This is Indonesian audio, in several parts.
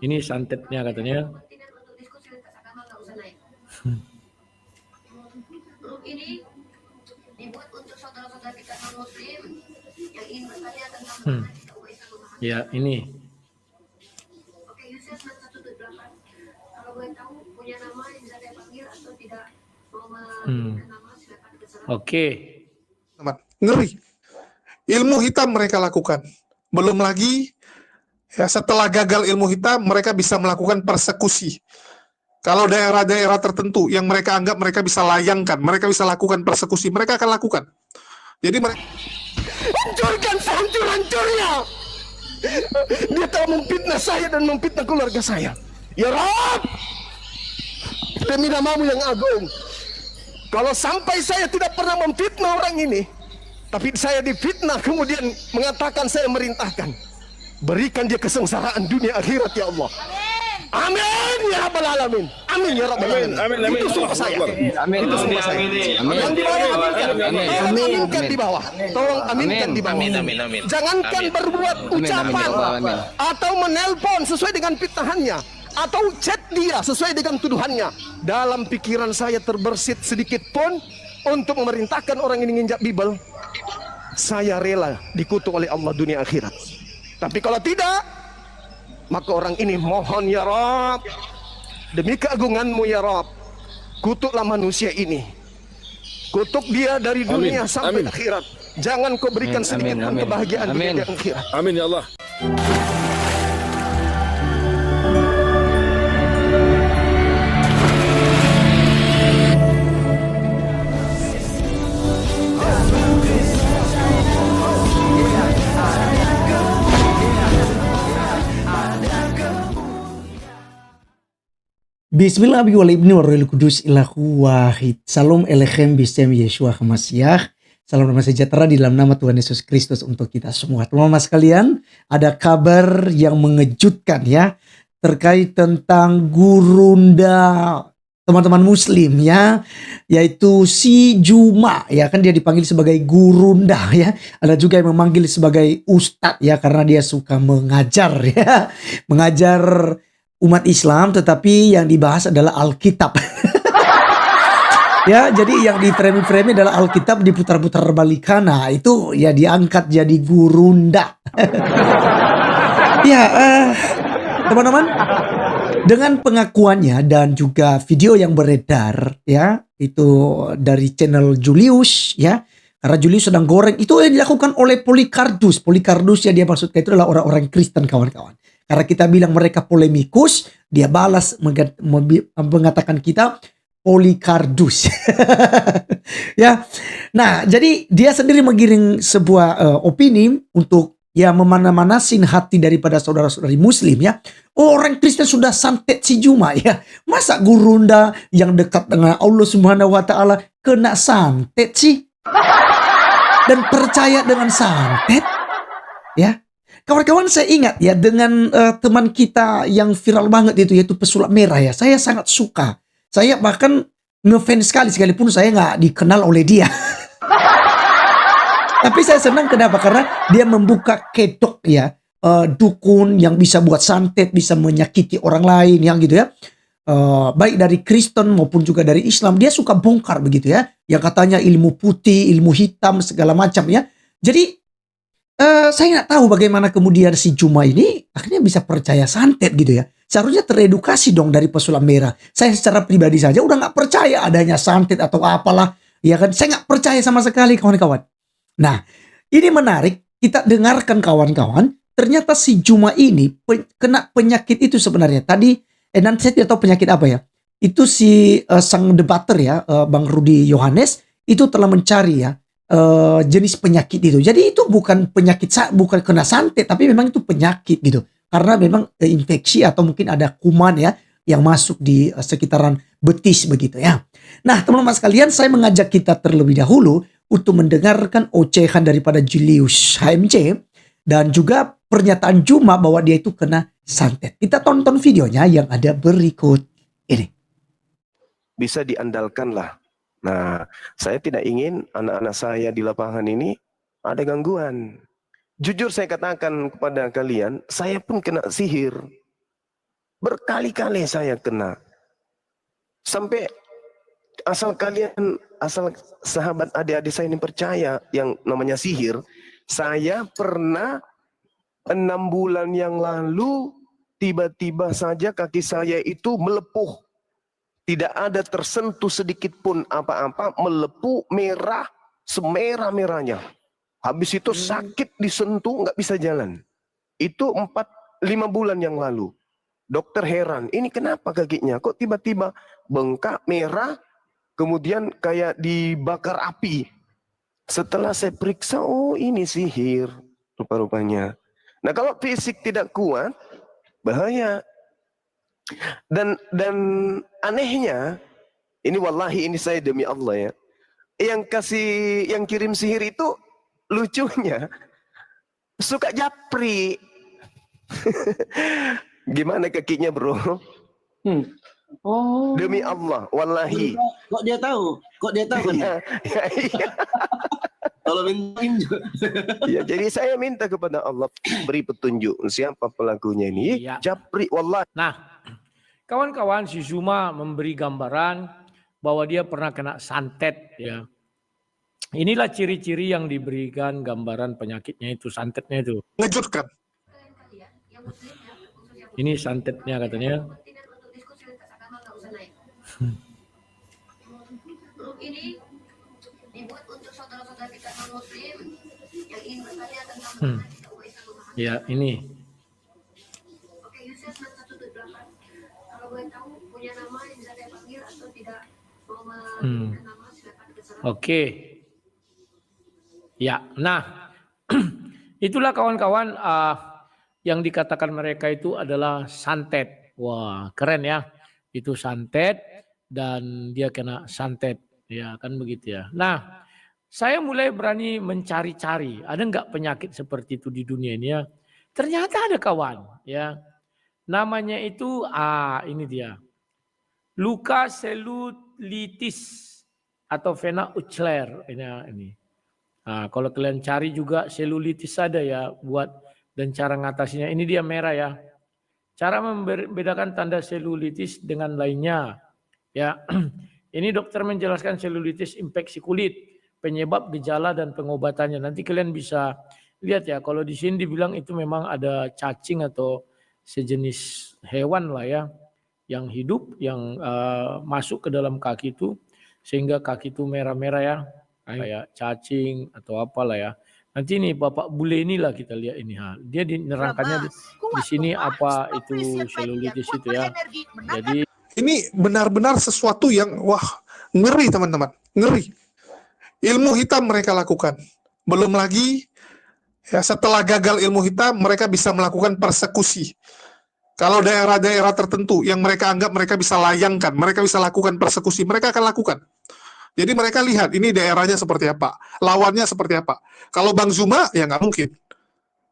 Ini santetnya katanya. Ini dibuat untuk saudara-saudara kita non-muslim yang ingin bertanya tentang Ya, ini. Oke, Yusuf 178. Kalau boleh tahu punya nama yang bisa saya panggil atau tidak mau memberikan nama silakan terserah. Oke. Ngeri. Ilmu hitam mereka lakukan. Belum lagi ya, setelah gagal ilmu hitam mereka bisa melakukan persekusi. Kalau daerah-daerah tertentu yang mereka anggap mereka bisa layangkan, mereka bisa lakukan persekusi, mereka akan lakukan. Jadi mereka hancurkan sehancur-hancurnya. Dia telah memfitnah saya dan memfitnah keluarga saya. Ya Rabb, demi namamu yang agung, kalau sampai saya tidak pernah memfitnah orang ini, tapi saya difitnah kemudian mengatakan saya merintahkan, berikan dia kesengsaraan dunia akhirat ya Allah. Amin ya rabbal alamin. Amin ya rabbal alamin. Amin. Itu sumpah saya. Amin. Itu sumpah saya. Yang di bawah aminkan di bawah. Tolong aminkan di bawah. Jangankan berbuat ucapan atau menelpon sesuai dengan fitnahannya atau chat dia sesuai dengan tuduhannya. Dalam pikiran saya terbersit sedikit pun untuk memerintahkan orang ini nginjak Bible. Saya rela dikutuk oleh Allah dunia akhirat. Tapi kalau tidak, maka orang ini mohon ya Rabb, demi keagunganmu ya Rabb, kutuklah manusia ini, kutuk dia dari dunia sampai akhirat. Jangan kau berikan sedikit pun kebahagiaan dunia dan akhirat. Amin ya Allah. Bismillahirrahmanirrahim. Salam Elechem Bisem Yeshua HaMashiach. Salam damai sejahtera di dalam nama Tuhan Yesus Kristus untuk kita semua. Teman-teman sekalian, ada kabar yang mengejutkan ya, terkait tentang gurunda teman-teman muslim ya, yaitu si Juma ya, kan dia dipanggil sebagai gurunda ya. Ada juga yang memanggil sebagai ustadz ya, karena dia suka mengajar ya, mengajar umat Islam, tetapi yang dibahas adalah Alkitab. Ya, jadi yang di frame adalah Alkitab diputar-putar balikan. Nah, itu ya diangkat jadi gurunda. Ya, teman-teman, dengan pengakuannya dan juga video yang beredar ya, itu dari channel Julius ya. Karena Julius sedang goreng, itu yang dilakukan oleh Polycarpus. Polycarpus ya, dia maksudnya itu adalah orang-orang Kristen, kawan-kawan. Karena kita bilang mereka polemikus, dia balas mengatakan kita Polycarpus. Ya. Nah, jadi dia sendiri menggiring sebuah opini untuk ya memana-manasin hati daripada saudara-saudari muslim ya. Orang Kristen sudah santet si Juma ya. Masa gurunda yang dekat dengan Allah Subhanahu wa taala kena santet sih? Dan percaya dengan santet? Ya. Kawan-kawan, saya ingat ya dengan teman kita yang viral banget itu, yaitu pesulap merah ya. Saya sangat suka. Saya bahkan ngefans sekali, sekalipun saya nggak dikenal oleh dia. Tapi saya senang, kenapa? Karena dia membuka kedok ya, dukun yang bisa buat santet, bisa menyakiti orang lain yang gitu ya. Baik dari Kristen maupun juga dari Islam, dia suka bongkar begitu ya. Yang katanya ilmu putih, ilmu hitam, segala macam ya. Jadi saya nggak tahu bagaimana kemudian si Juma ini akhirnya bisa percaya santet gitu ya. Seharusnya teredukasi dong dari pesulap merah. Saya secara pribadi saja udah nggak percaya adanya santet atau apalah. Ya kan, saya nggak percaya sama sekali, kawan-kawan. Nah, ini menarik. Kita dengarkan, kawan-kawan. Ternyata si Juma ini kena penyakit itu sebenarnya. Tadi, dan saya tidak tahu penyakit apa ya. Itu si sang debater ya, Bang Rudi Yohanes, itu telah mencari ya, jenis penyakit itu. Jadi itu bukan penyakit, bukan kena santet, tapi memang itu penyakit gitu. Karena memang infeksi atau mungkin ada kuman ya yang masuk di sekitaran betis begitu ya. Nah, teman-teman sekalian, saya mengajak kita terlebih dahulu untuk mendengarkan ocehan daripada Julius HMC dan juga pernyataan Juma bahwa dia itu kena santet. Kita tonton videonya yang ada berikut ini. Bisa diandalkan lah. Nah, saya tidak ingin anak-anak saya di lapangan ini ada gangguan. Jujur saya katakan kepada kalian, saya pun kena sihir. Berkali-kali saya kena. Sampai asal sahabat adik-adik saya ini percaya yang namanya sihir, saya pernah 6 bulan yang lalu tiba-tiba saja kaki saya itu melepuh. Tidak ada tersentuh sedikit pun apa-apa, melepuh merah, semerah-merahnya. Habis itu sakit disentuh, nggak bisa jalan. Itu 4-5 bulan yang lalu. Dokter heran, ini kenapa kakinya? Kok tiba-tiba bengkak, merah, kemudian kayak dibakar api. Setelah saya periksa, oh ini sihir rupa-rupanya. Nah kalau fisik tidak kuat, bahaya. Dan anehnya, ini wallahi ini saya demi Allah ya. Yang kirim sihir itu lucunya suka japri. Gimana kakinya bro? Oh. Demi Allah, wallahi. Kok dia tahu? Kan? Iya. Kalau minta juga. Ya, jadi saya minta kepada Allah beri petunjuk siapa pelakunya ini. Iya. Japri, wallahi. Nah, kawan-kawan, si Zuma memberi gambaran bahwa dia pernah kena santet ya. Inilah ciri-ciri yang diberikan gambaran penyakitnya itu, santetnya itu. Mengejutkan. kalian yang muslim ya, khusus yang Ini santetnya katanya. pertindak untuk diskusi lintas agama nggak usah naik. Grup ini dibuat untuk saudara-saudara kita non muslim yang ingin bertanya tentang mana kita umat Islam memahami. Ya, ini. Oke, Yusuf 178. Kalau boleh tahu punya nama yang bisa saya panggil atau tidak mau memberikan nama silakan terserah. Oke. Ya, nah itulah kawan-kawan yang dikatakan mereka itu adalah santet. Wah, keren ya. Itu santet dan dia kena santet. Ya, kan begitu ya. Nah, saya mulai berani mencari-cari. Ada nggak penyakit seperti itu di dunia ini ya? Ternyata ada kawan. Ya, namanya itu, ini dia. Luka selulitis atau vena Uchler. Ini. Nah, kalau kalian cari juga selulitis ada ya buat dan cara ngatasinya. Ini dia merah ya. Cara membedakan tanda selulitis dengan lainnya. Ya, ini dokter menjelaskan selulitis infeksi kulit, penyebab, gejala dan pengobatannya. Nanti kalian bisa lihat ya. Kalau di sini dibilang itu memang ada cacing atau sejenis hewan lah ya, yang hidup, yang masuk ke dalam kaki itu sehingga kaki itu merah-merah ya. Kayak cacing atau apalah ya. Nanti ini Bapak Bule inilah kita lihat ini. Dia dinerangkannya di sini apa itu selulitis itu ya. Jadi Ini benar-benar sesuatu yang wah, ngeri teman-teman, ngeri. Ilmu hitam mereka lakukan. Belum lagi ya setelah gagal ilmu hitam mereka bisa melakukan persekusi. Kalau daerah-daerah tertentu yang mereka anggap mereka bisa layangkan, mereka bisa lakukan persekusi, mereka akan lakukan. Jadi mereka lihat ini daerahnya seperti apa, lawannya seperti apa. Kalau Bang Zuma ya nggak mungkin,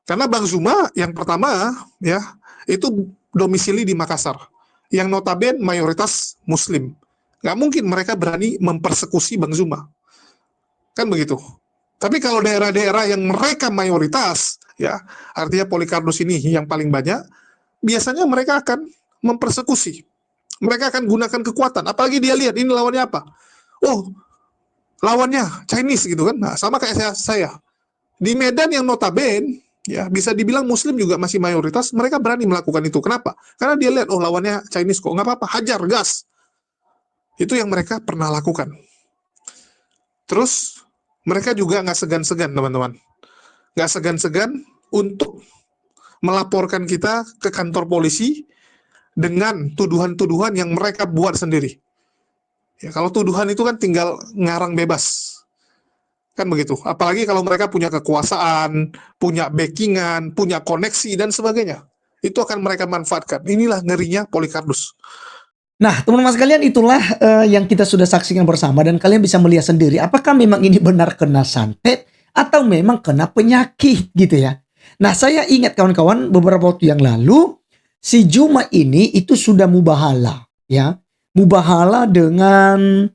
karena Bang Zuma yang pertama ya itu domisili di Makassar, yang notabene mayoritas Muslim. Nggak mungkin mereka berani mempersekusi Bang Zuma, kan begitu. Tapi kalau daerah-daerah yang mereka mayoritas, ya artinya Polikarpus ini yang paling banyak, biasanya mereka akan mempersekusi. Mereka akan gunakan kekuatan. Apalagi dia lihat ini lawannya apa. Oh, lawannya Chinese gitu kan. Nah, sama kayak saya. Di Medan yang notabene ya bisa dibilang Muslim juga masih mayoritas, mereka berani melakukan itu. Kenapa? Karena dia lihat, oh lawannya Chinese kok, nggak apa-apa, hajar, gas. Itu yang mereka pernah lakukan. Terus mereka juga nggak segan-segan, teman-teman. Nggak segan-segan untuk melaporkan kita ke kantor polisi dengan tuduhan-tuduhan yang mereka buat sendiri. Ya, kalau tuduhan itu kan tinggal ngarang bebas. Kan begitu. Apalagi kalau mereka punya kekuasaan, punya backingan, punya koneksi, dan sebagainya. Itu akan mereka manfaatkan. Inilah ngerinya Polikarpus. Nah, teman-teman sekalian, itulah yang kita sudah saksikan bersama. Dan kalian bisa melihat sendiri, apakah memang ini benar kena santet atau memang kena penyakit gitu ya. Nah, saya ingat kawan-kawan, beberapa waktu yang lalu, si Zuma ini itu sudah mubahala. Ya, mubahala dengan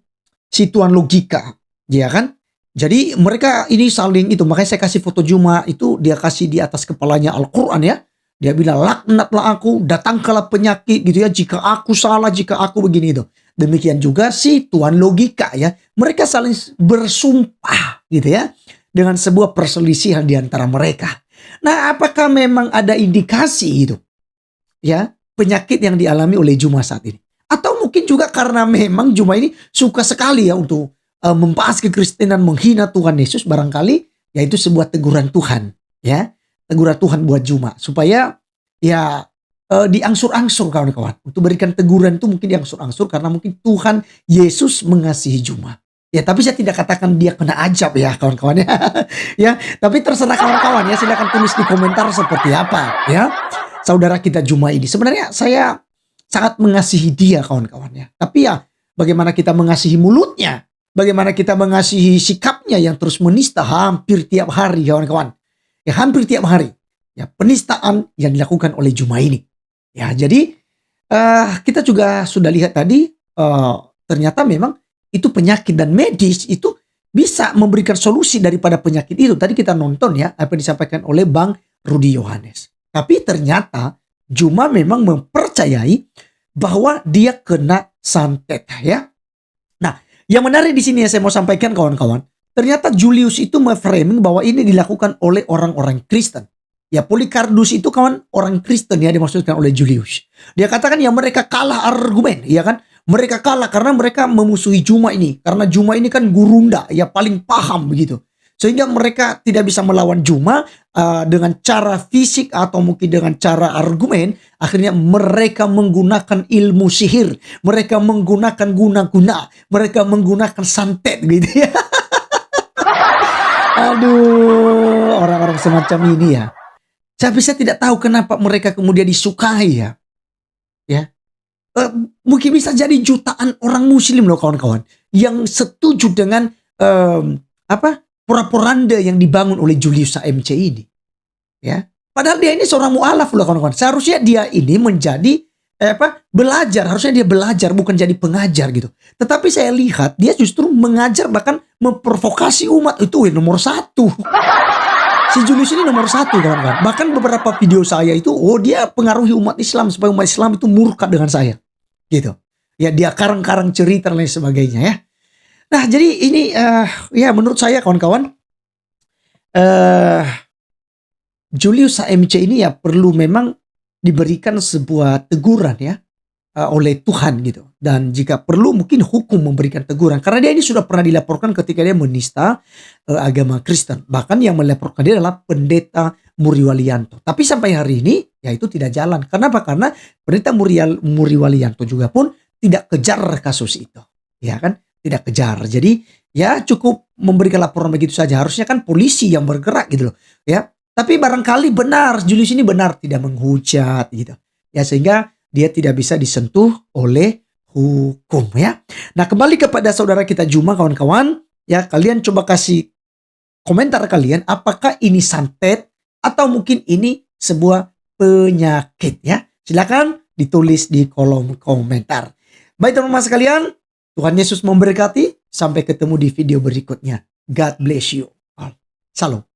si tuan logika. Ya kan? Jadi mereka ini saling itu, makanya saya kasih foto Juma itu, dia kasih di atas kepalanya Al-Quran ya. Dia bilang, laknatlah aku, datangkanlah penyakit gitu ya, jika aku salah, jika aku begini itu. Demikian juga si Tuhan logika ya. Mereka saling bersumpah gitu ya, dengan sebuah perselisihan di antara mereka. Nah, apakah memang ada indikasi itu ya, penyakit yang dialami oleh Juma saat ini? Atau mungkin juga karena memang Juma ini suka sekali ya untuk membahas kekristenan, menghina Tuhan Yesus, barangkali yaitu sebuah teguran Tuhan ya, teguran Tuhan buat Juma supaya ya diangsur-angsur kawan-kawan, untuk berikan teguran itu mungkin diangsur-angsur karena mungkin Tuhan Yesus mengasihi Juma ya. Tapi saya tidak katakan dia kena ajab ya kawan-kawan ya. Ya, tapi terserah kawan-kawan ya, silakan tulis di komentar seperti apa ya saudara kita Juma ini. Sebenarnya saya sangat mengasihi dia kawan-kawan ya, tapi ya bagaimana kita mengasihi mulutnya, bagaimana kita mengasihi sikapnya yang terus menista hampir tiap hari kawan-kawan. Ya hampir tiap hari. Ya penistaan yang dilakukan oleh Juma ini. Ya jadi kita juga sudah lihat tadi ternyata memang itu penyakit dan medis itu bisa memberikan solusi daripada penyakit itu. Tadi kita nonton ya apa yang disampaikan oleh Bang Rudi Yohanes. Tapi ternyata Juma memang mempercayai bahwa dia kena santet ya. Nah, yang menarik di sini yang saya mau sampaikan kawan-kawan, ternyata Julius itu memframing bahwa ini dilakukan oleh orang-orang Kristen. Ya, Polycarpus itu kawan orang Kristen ya dimaksudkan oleh Julius. Dia katakan ya mereka kalah argumen, ya kan? Mereka kalah karena mereka memusuhi Juma ini. Karena Juma ini kan gurunda, ya paling paham begitu. Sehingga mereka tidak bisa melawan Juma dengan cara fisik atau mungkin dengan cara argumen. Akhirnya mereka menggunakan ilmu sihir. Mereka menggunakan guna-guna. Mereka menggunakan santet gitu ya. Aduh, orang-orang semacam ini ya. Tapi saya tidak tahu kenapa mereka kemudian disukai ya. Ya, mungkin bisa jadi jutaan orang Muslim loh kawan-kawan yang setuju dengan propaganda yang dibangun oleh Julius AMC ini. Ya, padahal dia ini seorang mu'alaf loh kawan-kawan. Seharusnya dia ini menjadi belajar, harusnya dia belajar bukan jadi pengajar gitu. Tetapi saya lihat dia justru mengajar, bahkan memprovokasi umat. Itu nomor satu. Si Julius ini nomor satu kawan-kawan. Bahkan beberapa video saya itu, dia pengaruhi umat Islam supaya umat Islam itu murka dengan saya, gitu. Ya dia karang-karang cerita dan lain sebagainya ya. Nah jadi ini ya menurut saya kawan-kawan, Julius AMC ini ya perlu memang diberikan sebuah teguran ya oleh Tuhan gitu. Dan jika perlu mungkin hukum memberikan teguran. Karena dia ini sudah pernah dilaporkan ketika dia menista agama Kristen. Bahkan yang melaporkan dia adalah Pendeta Muriwalianto. Tapi sampai hari ini ya itu tidak jalan. Kenapa? Karena Pendeta Muriwalianto juga pun tidak kejar kasus itu. Ya kan? Tidak kejar. Jadi ya cukup memberikan laporan begitu saja. Harusnya kan polisi yang bergerak gitu loh. Ya. Tapi barangkali benar Julius ini benar tidak menghujat gitu. Ya sehingga dia tidak bisa disentuh oleh hukum ya. Nah kembali kepada saudara kita Juma kawan-kawan. Ya kalian coba kasih komentar kalian. Apakah ini santet atau mungkin ini sebuah penyakit ya. Silakan ditulis di kolom komentar. Baik teman-teman sekalian. Tuhan Yesus memberkati. Sampai ketemu di video berikutnya. God bless you all. Salam.